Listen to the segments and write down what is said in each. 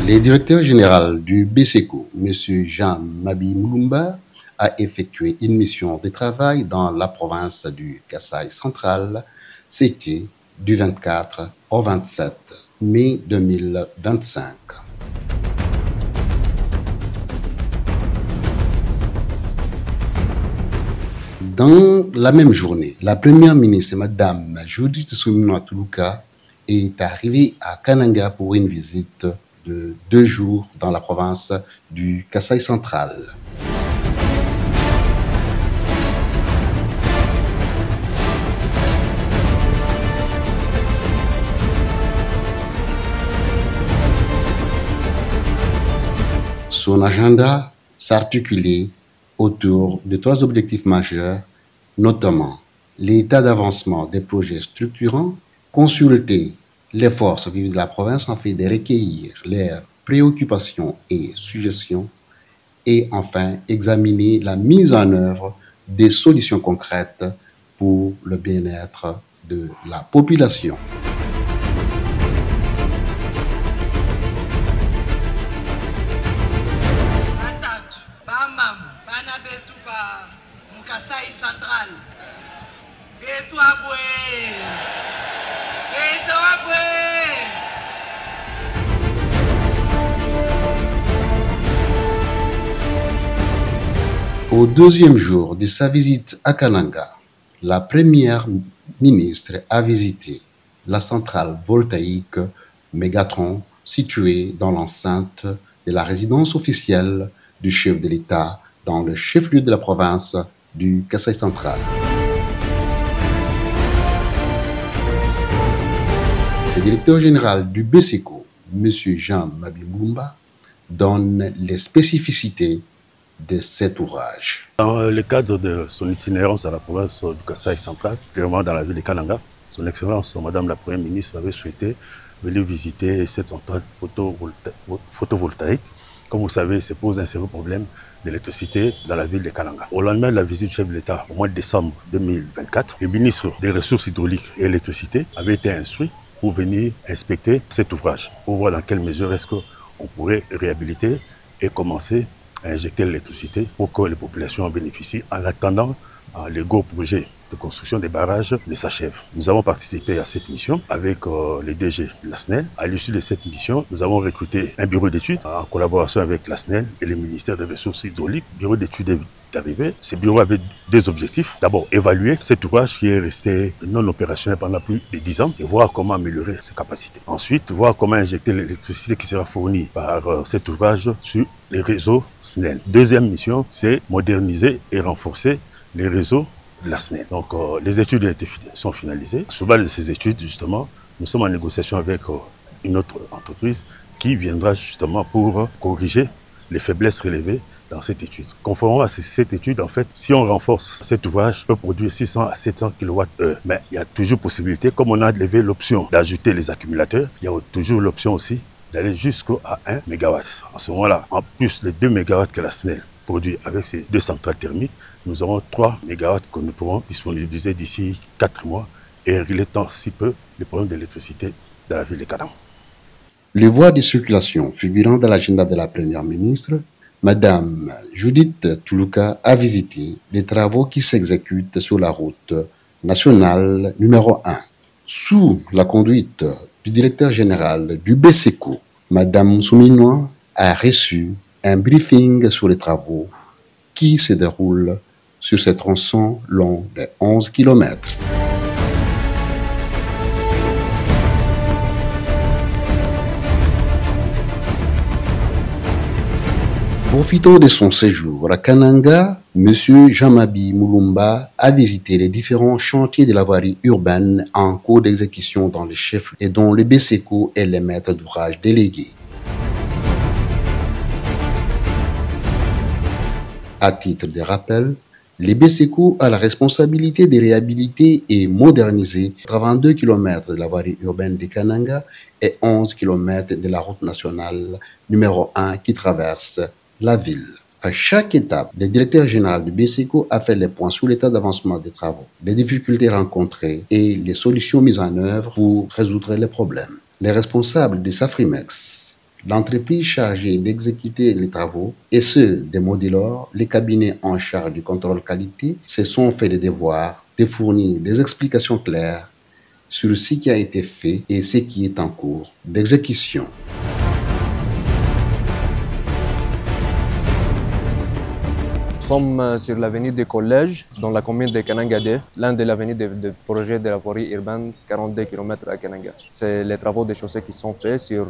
Le directeur général du BSECO, M. Jean Mabi Moulumba, a effectué une mission de travail dans la province du Kasaï central. C'était du 24 au 27 mai 2025. Dans la même journée, la première ministre, Mme Judith Suminwa Tuluka, est arrivée à Kananga pour une visite de 2 jours dans la province du Kasaï central. Son agenda s'articulait autour de 3 objectifs majeurs, notamment l'état d'avancement des projets structurants, consulter les forces vives de la province afin de recueillir leurs préoccupations et suggestions, et enfin examiner la mise en œuvre des solutions concrètes pour le bien-être de la population. Au deuxième jour de sa visite à Kananga, la première ministre a visité la centrale voltaïque Mégatron située dans l'enceinte de la résidence officielle du chef de l'État dans le chef-lieu de la province du Kasaï central. Le directeur général du BSECO, M. Jean Mabi Moulumba, donne les spécificités de cet ouvrage. Dans le cadre de son itinérance à la province du Kasaï central, particulièrement dans la ville de Kananga, son Excellence, Madame la Première ministre, avait souhaité venir visiter cette centrale photovoltaïque. Comme vous savez, se pose un sérieux problème d'électricité dans la ville de Kananga. Au lendemain de la visite du chef de l'État, au mois de décembre 2024, le ministre des Ressources hydrauliques et électricité avait été instruit pour venir inspecter cet ouvrage, pour voir dans quelle mesure est-ce qu'on pourrait réhabiliter et commencer à injecter l'électricité pour que les populations en bénéficient en attendant le gros projet de construction des barrages ne s'achève. Nous avons participé à cette mission avec le DG de la SNEL. À l'issue de cette mission, nous avons recruté un bureau d'études en collaboration avec la SNEL et le ministère des Ressources hydrauliques. Le bureau d'études est arrivé. Ce bureau avait 2 objectifs. D'abord, évaluer cet ouvrage qui est resté non opérationnel pendant plus de 10 ans et voir comment améliorer ses capacités. Ensuite, voir comment injecter l'électricité qui sera fournie par cet ouvrage sur les réseaux SNEL. Deuxième mission, c'est moderniser et renforcer les réseaux de la SNEL. Donc, les études sont finalisées. Sur base de ces études, justement, nous sommes en négociation avec une autre entreprise qui viendra justement pour corriger les faiblesses relevées dans cette étude. Conformément à cette étude, en fait, si on renforce cet ouvrage, on peut produire 600 à 700 kWh. Mais il y a toujours possibilité, comme on a levé l'option d'ajouter les accumulateurs, il y a toujours l'option aussi d'aller jusqu'à 1 MW. En ce moment-là, en plus des 2 MW que la SNEL produit avec ces 2 centrales thermiques, nous aurons 3 MW que nous pourrons disponibiliser d'ici 4 mois et régler tant si peu les problèmes d'électricité dans la ville de Kananga. Les voies de circulation figurant dans l'agenda de la Première ministre, Madame Judith Tuluka a visité les travaux qui s'exécutent sur la route nationale numéro 1. Sous la conduite du directeur général du BSECO, Madame Suminwa a reçu un briefing sur les travaux qui se déroulent sur ces tronçons longs de 11 km. Profitant de son séjour à Kananga, M. Jean-Mabi Moulumba a visité les différents chantiers de la voirie urbaine en cours d'exécution dans les chefs et dont le BSECO est le maître d'ouvrage délégué. À titre de rappel, le BSECO a la responsabilité de réhabiliter et moderniser 82 km de la voirie urbaine de Kananga et 11 km de la route nationale numéro 1 qui traverse la ville. À chaque étape, le directeur général du BSECO a fait les points sur l'état d'avancement des travaux, les difficultés rencontrées et les solutions mises en œuvre pour résoudre les problèmes. Les responsables de Safrimex, l'entreprise chargée d'exécuter les travaux et ceux des modéleurs, les cabinets en charge du contrôle qualité, se sont fait des devoirs de fournir des explications claires sur ce qui a été fait et ce qui est en cours d'exécution. Nous sommes sur l'avenue des collèges, dans la commune de Kanangade, l'un des avenues de projet de la voirie urbaine 42 km à Kananga. C'est les travaux de chaussée qui sont faits sur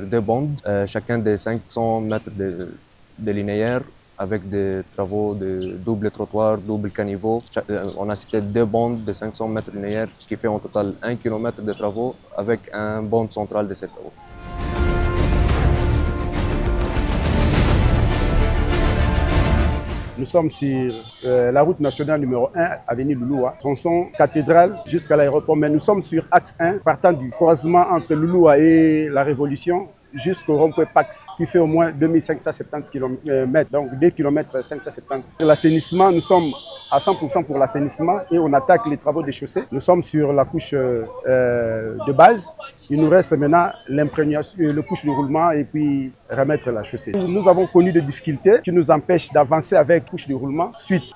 deux bandes, chacun de 500 mètres de linéaire, avec des travaux de double trottoir, double caniveau. On a cité deux bandes de 500 mètres linéaires, ce qui fait en total 1 km de travaux, avec un bande central de ces travaux. Nous sommes sur la route nationale numéro 1, avenue Louloua, tronçon cathédrale jusqu'à l'aéroport. Mais nous sommes sur axe 1, partant du croisement entre Louloua et la Révolution jusqu'au rond-point Pax, qui fait au moins 2570 km, donc 2 km 570. L'assainissement, nous sommes à 100% pour l'assainissement et on attaque les travaux des chaussées. Nous sommes sur la couche de base. Il nous reste maintenant l'imprégnation, le couche de roulement et puis remettre la chaussée. Nous avons connu des difficultés qui nous empêchent d'avancer avec couche de roulement suite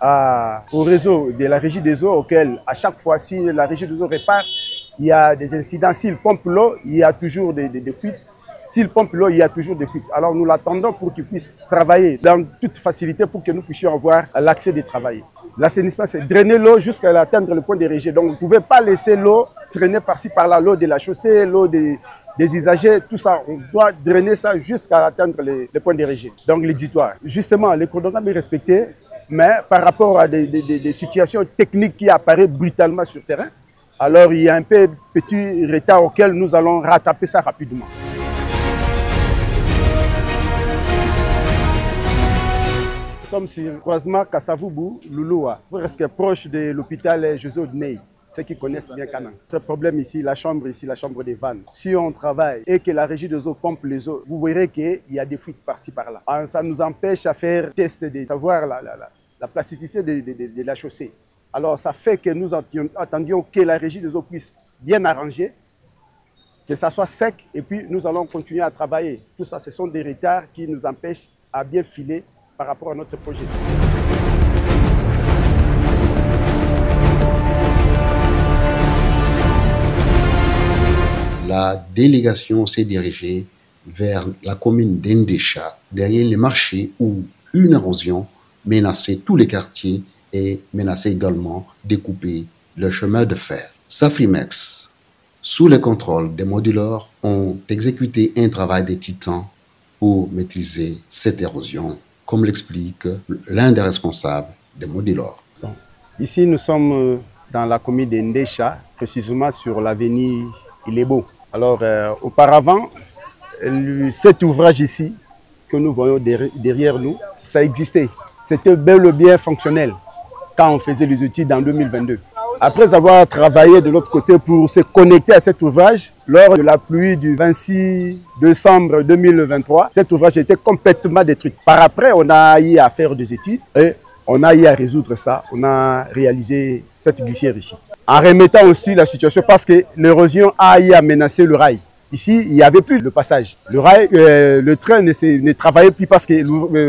au réseau de la régie des eaux auquel à chaque fois si la régie des eaux répare, il y a des incidents. S'il pompe l'eau, il y a toujours des fuites. S'il pompe l'eau, il y a toujours des fuites. Alors nous l'attendons pour qu'il puisse travailler dans toute facilité pour que nous puissions avoir l'accès de travailler. L'assainissement, c'est drainer l'eau jusqu'à atteindre le point de rejet. Donc vous ne pouvez pas laisser l'eau traîner par-ci par-là, l'eau de la chaussée, l'eau des usagers, tout ça. On doit drainer ça jusqu'à atteindre les points de rejet. Donc l'éditoire. Justement, le chronogramme est respecté, mais par rapport à des situations techniques qui apparaissent brutalement sur le terrain, alors il y a un peu petit retard auquel nous allons rattraper ça rapidement. Nous sommes sur le croisement Kassavubu, Louloua, presque proche de l'hôpital José Odney, ceux qui connaissent bien Kanang. Le problème ici, la chambre des vannes. Si on travaille et que la régie des eaux pompe les eaux, vous verrez qu'il y a des fuites par-ci par-là. Ça nous empêche à faire test de savoir la plasticité de la chaussée. Alors ça fait que nous attendions que la régie des eaux puisse bien arranger, que ça soit sec et puis nous allons continuer à travailler. Tout ça, ce sont des retards qui nous empêchent à bien filer par rapport à notre projet. La délégation s'est dirigée vers la commune d'Endécha, derrière les marchés où une érosion menaçait tous les quartiers et menaçait également de couper le chemin de fer. Safrimex, sous le contrôle des moduleurs, ont exécuté un travail de titan pour maîtriser cette érosion, comme l'explique l'un des responsables des moduleurs. Ici, nous sommes dans la commune d'Endécha, précisément sur l'avenue Ilebo. Alors, auparavant, cet ouvrage ici, que nous voyons derrière nous, ça existait. C'était bel et bien fonctionnel quand on faisait les études en 2022. Après avoir travaillé de l'autre côté pour se connecter à cet ouvrage, lors de la pluie du 26 décembre 2023, cet ouvrage était complètement détruit. Par après, on a eu à faire des études et on a eu à résoudre ça. On a réalisé cette glissière ici. En remettant aussi la situation parce que l'érosion a eu à menacer le rail. Ici, il n'y avait plus le passage. Le rail, le train ne travaillait plus parce que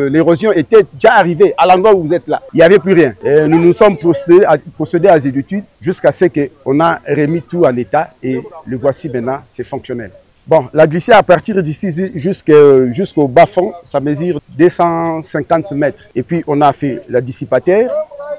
l'érosion était déjà arrivée à l'endroit où vous êtes là. Il n'y avait plus rien. Et nous nous sommes procédés à ces études jusqu'à ce qu'on a remis tout en état et le voici maintenant, c'est fonctionnel. Bon, la glissière à partir d'ici jusqu'au bas-fond, ça mesure 250 mètres. Et puis on a fait la dissipataire.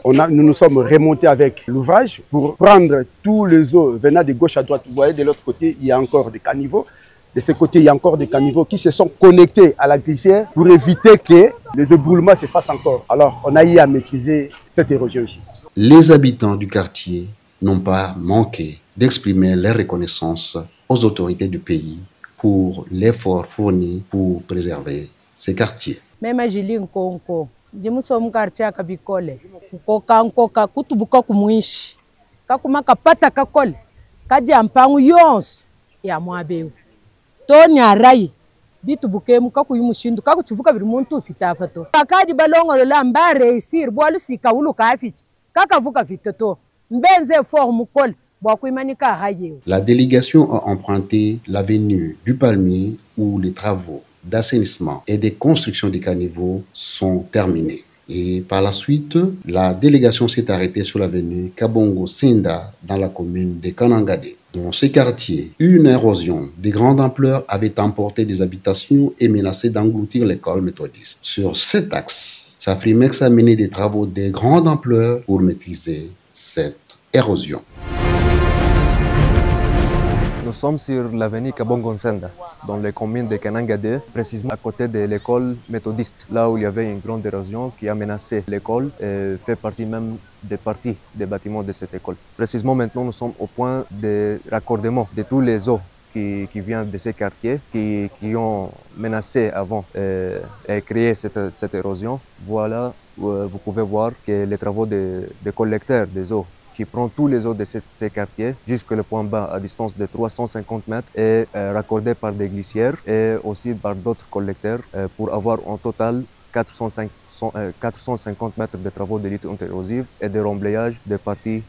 Nous nous sommes remontés avec l'ouvrage pour prendre tous les eaux venant de gauche à droite. Vous voyez, de l'autre côté, il y a encore des caniveaux. De ce côté, il y a encore des caniveaux qui se sont connectés à la glissière pour éviter que les éboulements se fassent encore. Alors, on a eu à maîtriser cette érosion ici. Les habitants du quartier n'ont pas manqué d'exprimer leur reconnaissance aux autorités du pays pour l'effort fourni pour préserver ces quartiers. Même jimusom quartier kabikole koka kutubuka kumwishi kakuma kapata kakole kaji ampangu yons ya mwabeu toni arai bitubuke mukaku yumushindu kakuchuvuka biri muntu fitafato akaji balongo lambare isir bwalu sikaulu kafichi kakavuka vitoto mbenze for mukole La délégation a emprunté l'avenue du Palmier où les travaux d'assainissement et de construction des caniveaux sont terminés. Et par la suite, la délégation s'est arrêtée sur l'avenue Kabongo Senda dans la commune de Kanangade. Dans ce quartier, une érosion de grande ampleur avait emporté des habitations et menacé d'engloutir l'école méthodiste. Sur cet axe, Safrimex a mené des travaux de grande ampleur pour maîtriser cette érosion. Nous sommes sur l'avenue Kabongo Senda, dans les communes de Kanangade, précisément à côté de l'école méthodiste, là où il y avait une grande érosion qui a menacé l'école et fait partie même des parties des bâtiments de cette école. Précisément maintenant, nous sommes au point de raccordement de tous les eaux qui viennent de ces quartiers, qui ont menacé avant et créé cette érosion. Voilà, vous pouvez voir que les travaux de collecteurs des eaux qui prend tous les eaux de ces quartiers jusqu'au point bas à distance de 350 mètres et raccordé par des glissières et aussi par d'autres collecteurs pour avoir en total 450 mètres de travaux de lutte anti-érosive et de remblayage de parties.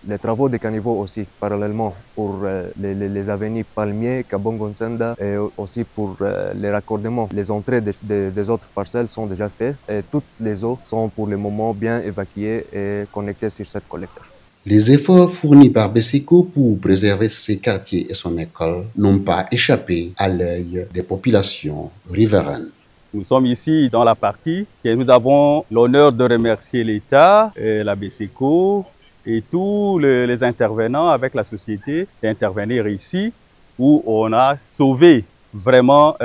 Les travaux de caniveaux aussi, parallèlement pour les avenues Palmier, Kabongo Senda et aussi pour les raccordements. Les entrées des autres parcelles sont déjà faites et toutes les eaux sont pour le moment bien évacuées et connectées sur cette collecteur. Les efforts fournis par Beseko pour préserver ces quartiers et son école n'ont pas échappé à l'œil des populations riveraines. Nous sommes ici dans la partie que nous avons l'honneur de remercier l'État, la Beseko et tous les intervenants avec la société d'intervenir ici où on a sauvé vraiment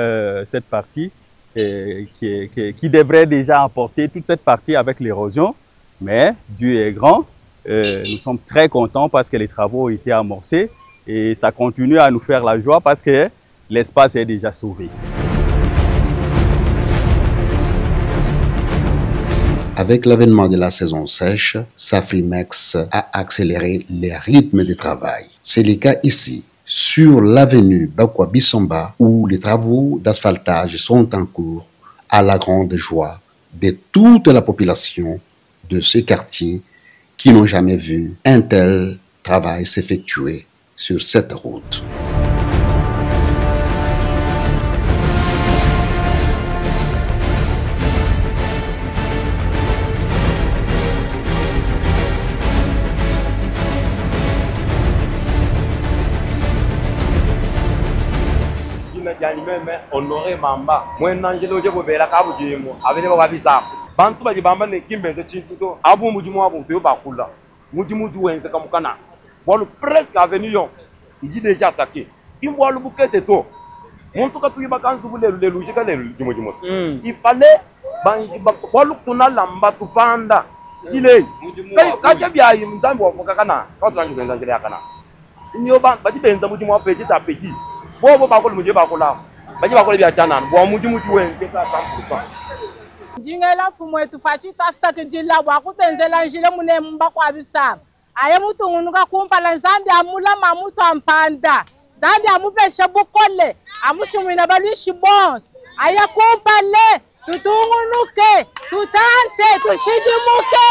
cette partie qui devrait déjà emporter toute cette partie avec l'érosion. Mais Dieu est grand. Nous sommes très contents parce que les travaux ont été amorcés et ça continue à nous faire la joie parce que l'espace est déjà sauvé. Avec l'avènement de la saison sèche, Safrimex a accéléré les rythmes de travail. C'est le cas ici, sur l'avenue Bakwa Bissamba, où les travaux d'asphaltage sont en cours à la grande joie de toute la population de ce quartier qui n'ont jamais vu un tel travail s'effectuer sur cette route. Honoré Mamba, moi Nangelo je bobela ka bujimo abene ba bisa bantu ba jibamba ne kimbenze chintuto abu mujimu abu de bakula mujimu ju wenze kamukana bolu presque avenue yon il dit déjà attaqué il voit le bouquet c'est tout mon tout ka tu ba kanzu bule le logique le jimo il fallait banji ba bolu tuna lamba tupanda chile ka bia nzambi wa kokana ka tu nje chile yakana nyo ba di benza mujimu wa petit à petit bobo bakolo muje bakola baji bakole bya chana bo muji wenze ka 100%. Njingela fumo etu fachi tasta ke jilla wa ku benzela njile mune mba kwa bisa aye mutu ngunuka kumpala nzambi amula mamutu ampanda nzambi amupeshe bukole amuchumina balushi bons aye kumpale tutungunuke tutante tushijimuke.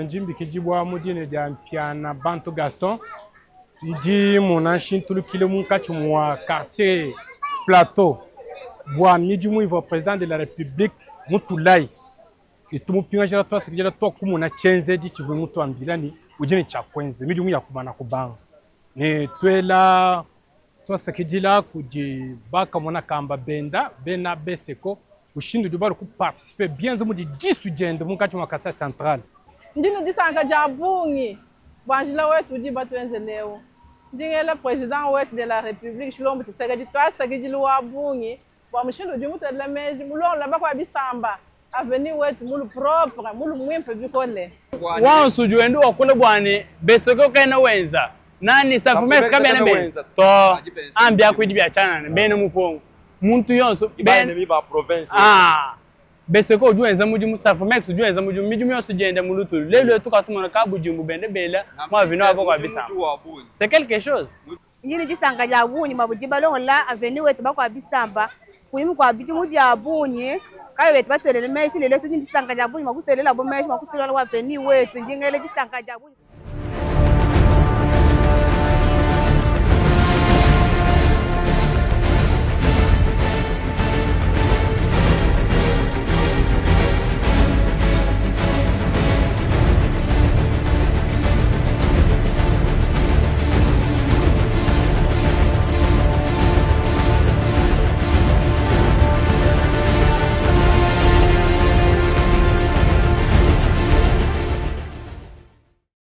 Njimbi kijibwa mudine dia mpiana Bantu Gaston ndi monanshin tulu kilo munkachu mwa quartier plateau bwa midimu ivo président de la république mutulai itumu pinga jara to sikijara to kumuna chenze di chivu mutu ambilani ujini cha kwenze midimu ya kubana kubanga ne twela to sikijila kuji baka mona kamba bena Beseko ushindu dubaru ku participer bien zo mudi 10 ugende munkachu mwa kasa central. Ndinu disanga jabungi banjila wetu di batwenze leo ndingela president wetu de la république shilombo tisaka di twasa gijili wa bungi wa mshindo di mutu la meji mulon la bakwa bisamba avenue wetu mulu propre mulu mwimpe bikole wansu juendu okule bwane Beseko kena wenza nani Safrimex kabene be to ambia kwidi bya chana bene mupongo muntu yonso bene mi ba province Beseko juenza mujimu Safrimex juenza mujimu mijimu yonso jende mulutu lelo tukatumana ka bujimu bende bela mwa vino abo kwa bisamba c'est quelque chose ngini disanga ja bunyi mabujiba lo la avenue wetu bakwa bisamba kuyimu kwa bijimu bya bunyi kabe betu batolele meshi lelo tu ndisanga jabu makutolela bo meshi makutolela wa veni wetu njingele disanga jabu